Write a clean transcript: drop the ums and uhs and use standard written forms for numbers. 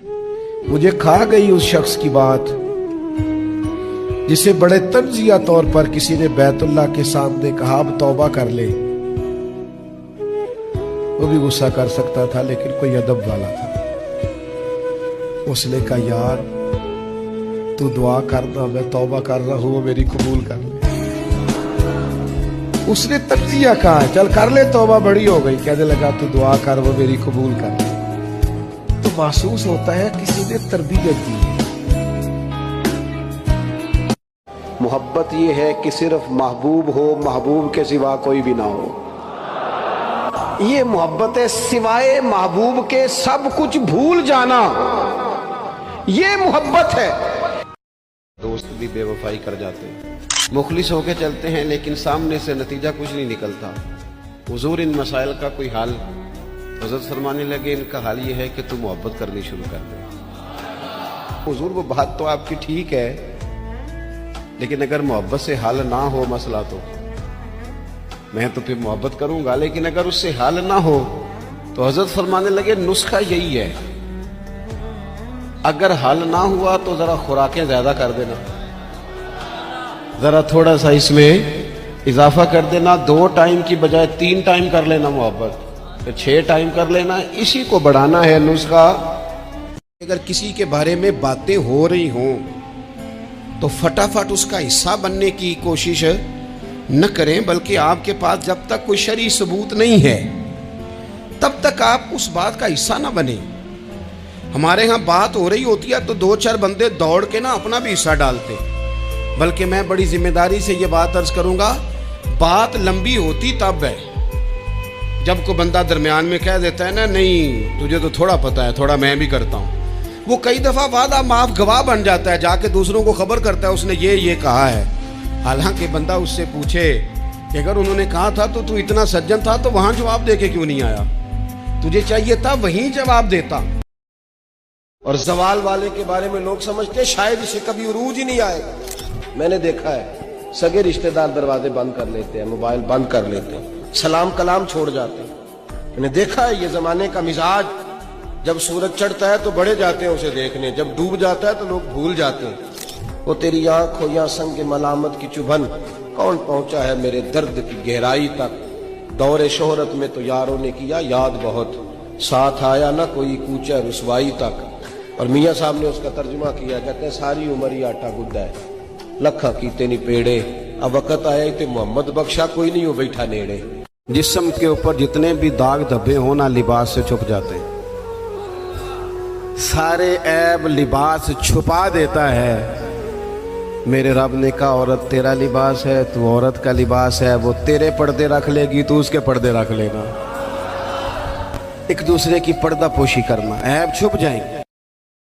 मुझे खा गई उस शख्स की बात जिसे बड़े तंजिया तौर पर किसी ने बैतुल्लाह के सामने कहा अब तौबा कर ले। वो भी गुस्सा कर सकता था लेकिन कोई अदब वाला था। उसने कहा यार तू दुआ करना, मैं तौबा कर रहा हूं, वो मेरी कबूल कर ले। उसने तंजिया कहा चल कर ले तौबा, बड़ी हो गई, कहने लगा तू दुआ कर वो मेरी कबूल कर ले। तो महसूस होता है किसी ने तरबियत दी है। मोहब्बत ये है कि सिर्फ महबूब हो, महबूब के सिवा कोई भी ना हो। ये मोहब्बत है, सिवाय महबूब के सब कुछ भूल जाना, ये मोहब्बत है। दोस्त भी बेवफाई कर जाते हैं, मुखलिस होके चलते हैं लेकिन सामने से नतीजा कुछ नहीं निकलता। हुजूर इन मसाइल का कोई हाल हज़रत फरमाने लगे, इनका हाल ये है कि तू मोहब्बत करनी शुरू कर दे। हुजूर वो बात तो आपकी ठीक है, लेकिन अगर मोहब्बत से हल ना हो मसला तो मैं तो फिर मोहब्बत करूंगा, लेकिन अगर उससे हल ना हो तो हजरत फरमाने लगे नुस्खा यही है, अगर हल ना हुआ तो जरा खुराकें ज्यादा कर देना, जरा थोड़ा सा इसमें इजाफा कर देना, 2 टाइम की बजाय 3 टाइम कर लेना मोहब्बत, फिर 6 टाइम कर लेना, इसी को बढ़ाना है नुस्खा। अगर किसी के बारे में बातें हो रही हों तो फटाफट उसका हिस्सा बनने की कोशिश न करें, बल्कि आपके पास जब तक कोई शरई सबूत नहीं है तब तक आप उस बात का हिस्सा ना बने। हमारे यहाँ बात हो रही होती है तो 2-4 बंदे दौड़ के ना अपना भी हिस्सा डालते, बल्कि मैं बड़ी जिम्मेदारी से ये बात अर्ज करूंगा, बात लंबी होती तब है जब कोई बंदा दरमियान में कह देता है ना नहीं तुझे तो थोड़ा पता है, थोड़ा मैं भी करता हूँ। वो कई दफा वादा माफ गवाह बन जाता है, जाके दूसरों को खबर करता है उसने ये कहा है। हालांकि बंदा उससे पूछे कि अगर उन्होंने कहा था तो तू इतना सज्जन था तो वहां जवाब देके क्यों नहीं आया, तुझे चाहिए था वहीं जवाब देता। और जवाल वाले के बारे में लोग समझते शायद इसे कभी उरूज ही नहीं आएगा। मैंने देखा है सगे रिश्तेदार दरवाजे बंद कर लेते हैं, मोबाइल बंद कर लेते हैं, सलाम कलाम छोड़ जाते हैं। मैंने देखा है ये जमाने का मिजाज, जब सूरज चढ़ता है तो बड़े जाते हैं उसे देखने, जब डूब जाता है तो लोग भूल जाते हैं। वो तेरी आंख हो या संग मलामत की चुभन, कौन पहुंचा है मेरे दर्द की गहराई तक। दौरे शोहरत में तो यारों ने किया याद बहुत, साथ आया ना कोई कूचा रुसवाई तक। और मियाँ साहब ने उसका तर्जुमा किया, कहते हैं सारी उम्र ही आटा गुद्दा है, लखा कीते नहीं पेड़े, अब वक्त आया ते मोहम्मद बख्शा कोई नहीं हो बैठा नेड़े। जिस्म के ऊपर जितने भी दाग धब्बे हो ना लिबास से छुप जाते हैं, सारे ऐब लिबास छुपा देता है। मेरे रब ने कहा औरत तेरा लिबास है, तू औरत का लिबास है, वो तेरे पर्दे रख लेगी तू उसके पर्दे रख लेना। एक दूसरे की पर्दा पोशी करना, ऐब छुप जाएंगे।